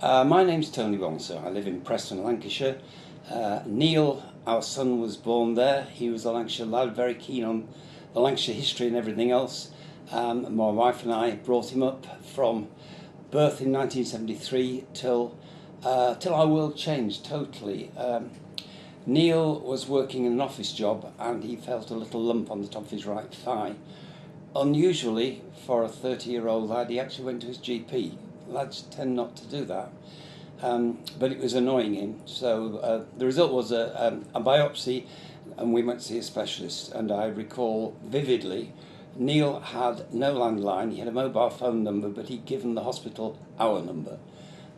My name's Tony Wongser. I live in Preston, Lancashire. Neil, our son, was born there. He was a Lancashire lad, very keen on the Lancashire history and everything else. My wife and I brought him up from birth in 1973 till our world changed totally. Neil was working in an office job and he felt a little lump on the top of his right thigh. Unusually, for a 30-year-old lad, he actually went to his GP. Lads tend not to do that, but it was annoying him. So the result was a biopsy, and we went to see a specialist. And I recall vividly, Neil had no landline. He had a mobile phone number, but he'd given the hospital our number.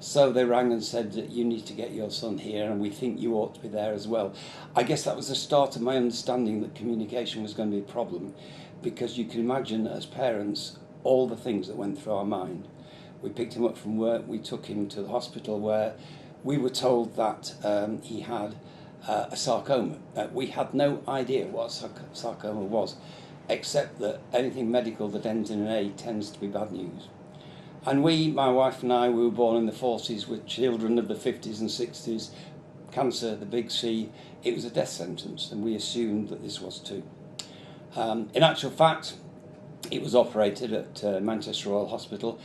So they rang and said that you need to get your son here, and we think you ought to be there as well. I guess that was the start of my understanding that communication was going to be a problem, because you can imagine as parents all the things that went through our mind. We picked him up from work, we took him to the hospital where we were told that he had a sarcoma. We had no idea what sarcoma was, except that anything medical that ends in an A tends to be bad news. And my wife and I, we were born in the 40s with children of the 50s and 60s, cancer, the big C. It was a death sentence, and we assumed that this was too. In actual fact, it was operated at Manchester Royal Hospital,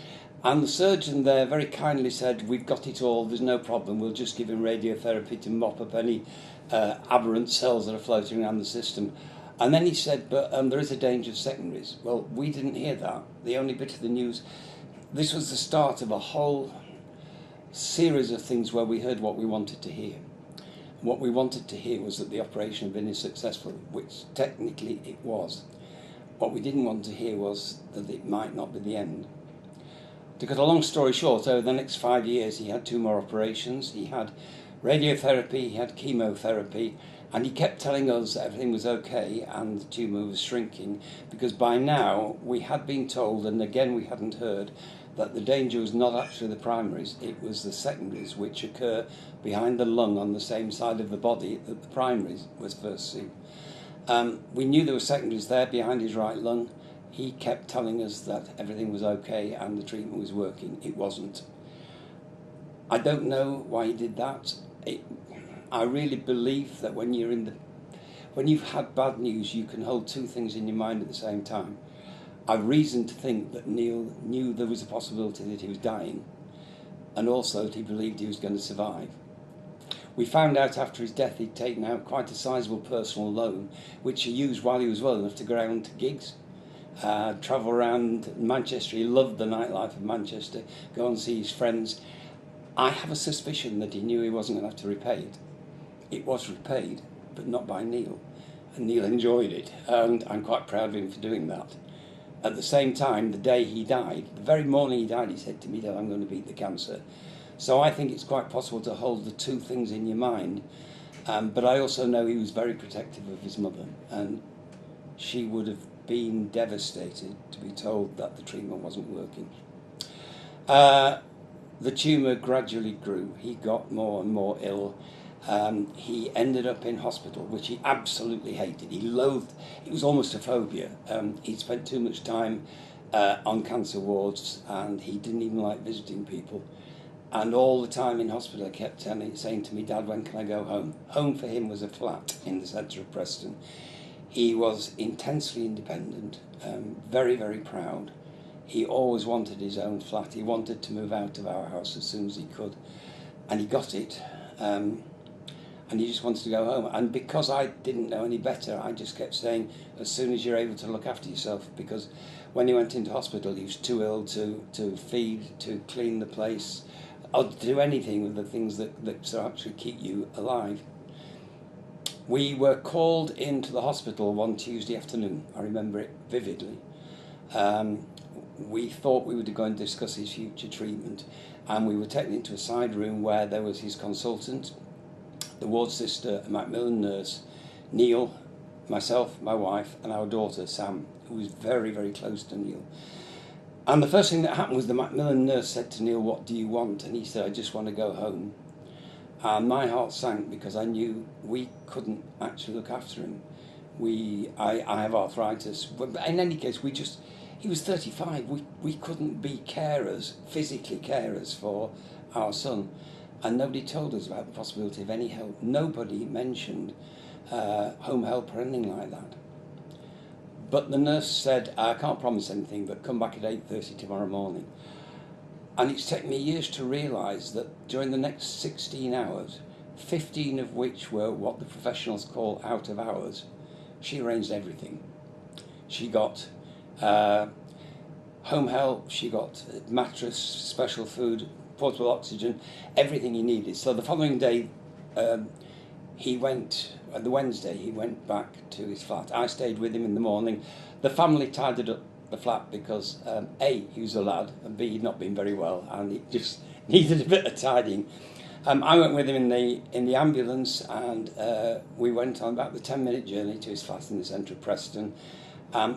and the surgeon there very kindly said, "We've got it all, there's no problem, we'll just give him radiotherapy to mop up any aberrant cells that are floating around the system." And then he said, "But there is a danger of secondaries." Well, we didn't hear that. The only bit of the news, this was the start of a whole series of things where we heard what we wanted to hear. What we wanted to hear was that the operation had been successful, which technically it was. What we didn't want to hear was that it might not be the end. To cut a long story short, over the next 5 years he had 2 more operations. He had radiotherapy, he had chemotherapy, and he kept telling us that everything was okay and the tumour was shrinking, because by now we had been told, and again we hadn't heard, that the danger was not actually the primaries, it was the secondaries, which occur behind the lung on the same side of the body that the primaries was first seen. We knew there were secondaries there behind his right lung. He kept telling us that everything was okay and the treatment was working. It wasn't. I don't know why he did that. I really believe that when you've had bad news, you can hold 2 things in your mind at the same time. I've reason to think that Neil knew there was a possibility that he was dying, and also that he believed he was going to survive. We found out after his death he'd taken out quite a sizable personal loan, which he used while he was well enough to go around to gigs, travel around Manchester. He loved the nightlife of Manchester, go and see his friends. I have a suspicion that he knew he wasn't going to have to repay it. It was repaid, but not by Neil, and Neil enjoyed it, and I'm quite proud of him for doing that. At the same time, the day he died, the very morning he died, he said to me that I'm going to beat the cancer. So I think it's quite possible to hold the 2 things in your mind, but I also know he was very protective of his mother, and she would have been devastated to be told that the treatment wasn't working. The tumour gradually grew. He got more and more ill. He ended up in hospital, which he absolutely hated. He loathed. It was almost a phobia. He spent too much time on cancer wards, and he didn't even like visiting people. And all the time in hospital, I kept saying to me, "Dad, when can I go home?" Home for him was a flat in the centre of Preston. He was intensely independent, very, very proud. He always wanted his own flat. He wanted to move out of our house as soon as he could, and he got it. And he just wanted to go home. And because I didn't know any better, I just kept saying, as soon as you're able to look after yourself, because when he went into hospital, he was too ill to feed, to clean the place, or to do anything with the things that actually keep you alive. We were called into the hospital one Tuesday afternoon. I remember it vividly. We thought we would go and discuss his future treatment, and we were taken into a side room where there was his consultant, the ward sister, a Macmillan nurse, Neil, myself, my wife, and our daughter, Sam, who was very, very close to Neil. And the first thing that happened was the Macmillan nurse said to Neil, "What do you want?" And he said, "I just want to go home." And my heart sank, because I knew we couldn't actually look after him. I have arthritis. But in any case, he was 35. We couldn't be carers, physically carers for our son, and nobody told us about the possibility of any help. Nobody mentioned home help or anything like that. But the nurse said, I can't promise anything, but come back at 8:30 tomorrow morning. And it's taken me years to realise that during the next 16 hours, 15 of which were what the professionals call out of hours, she arranged everything. She got home help, she got mattress, special food, portable oxygen, everything he needed. So the following day, he went, the Wednesday, he went back to his flat. I stayed with him in the morning. The family tidied up the flat because A, he was a lad, and B, he'd not been very well, and he just needed a bit of tidying. I went with him in the ambulance, and we went on about the 10-minute journey to his flat in the centre of Preston.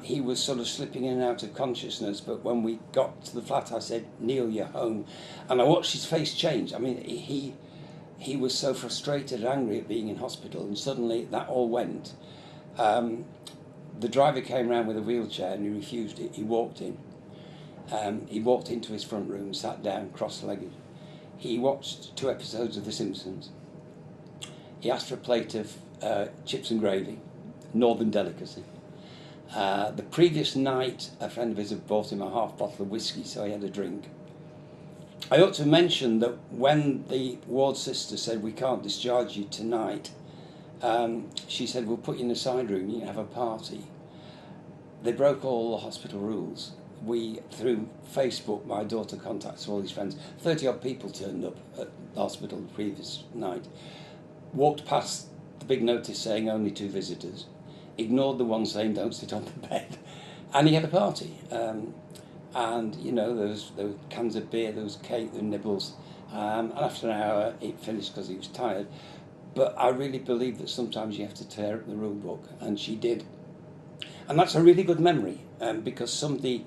He was sort of slipping in and out of consciousness, but when we got to the flat, I said, Neil, you're home. And I watched his face change. I mean, he was so frustrated and angry at being in hospital, and suddenly that all went. The driver came round with a wheelchair and he refused it. He walked in. He walked into his front room, sat down, cross-legged. He watched 2 episodes of The Simpsons. He asked for a plate of chips and gravy, northern delicacy. The previous night, a friend of his had bought him a half bottle of whiskey, so he had a drink. I ought to mention that when the ward sister said, we can't discharge you tonight, she said, we'll put you in a side room, you can have a party. They broke all the hospital rules. Through Facebook, my daughter contacts all his friends. 30-odd people turned up at the hospital the previous night. Walked past the big notice saying only 2 visitors. Ignored the one saying don't sit on the bed. And he had a party. And, you know, there was cans of beer, there was cake, there were nibbles. And after an hour, it finished because he was tired. But I really believe that sometimes you have to tear up the rule book, and she did. And that's a really good memory, because somebody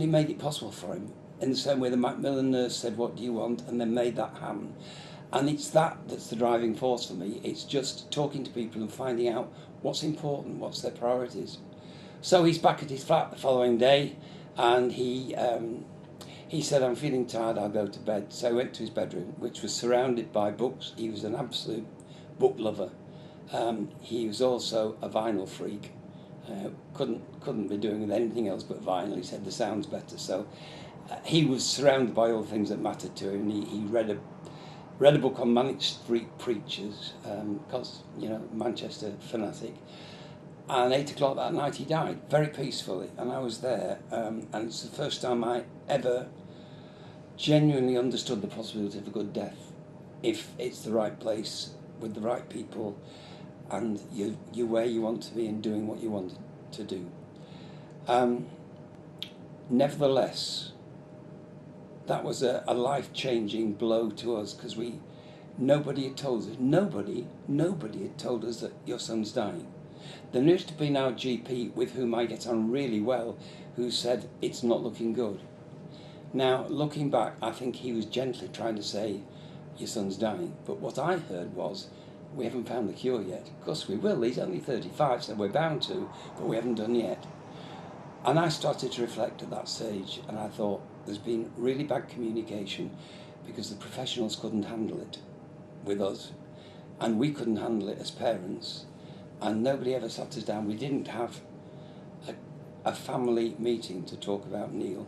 made it possible for him, in the same way the Macmillan nurse said, what do you want? And then made that happen. And it's that's the driving force for me. It's just talking to people and finding out what's important, what's their priorities. So he's back at his flat the following day, and he said, I'm feeling tired, I'll go to bed. So I went to his bedroom, which was surrounded by books. He was an absolute book lover. He was also a vinyl freak. Couldn't be doing with anything else but vinyl. He said the sound's better. So he was surrounded by all the things that mattered to him. He read a book on Manic Street Preachers, because, you know, Manchester fanatic. And 8 o'clock that night he died, very peacefully. And I was there, and it's the first time I ever genuinely understood the possibility of a good death, if it's the right place, with the right people, and you're where you want to be and doing what you want to do. Nevertheless, that was a life-changing blow to us, because nobody had told us, nobody had told us that your son's dying. There used to be now GP with whom I get on really well, who said it's not looking good. Now, looking back, I think he was gently trying to say, your son's dying. But what I heard was, we haven't found the cure yet. Of course we will, he's only 35, so we're bound to, but we haven't done yet. And I started to reflect at that stage, and I thought, there's been really bad communication, because the professionals couldn't handle it with us, and we couldn't handle it as parents, and nobody ever sat us down. We didn't have a family meeting to talk about Neil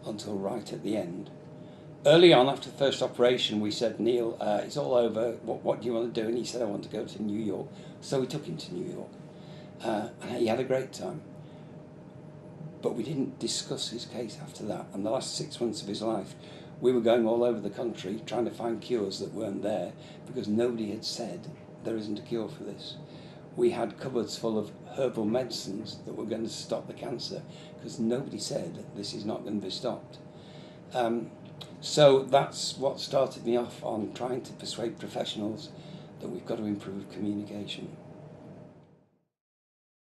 until right at the end. Early on, after the first operation, we said, Neil, it's all over, what do you want to do? And he said, I want to go to New York. So we took him to New York, and he had a great time. But we didn't discuss his case after that. And the last 6 months of his life, we were going all over the country trying to find cures that weren't there, because nobody had said there isn't a cure for this. We had cupboards full of herbal medicines that were going to stop the cancer, because nobody said this is not going to be stopped. So that's what started me off on trying to persuade professionals that we've got to improve communication.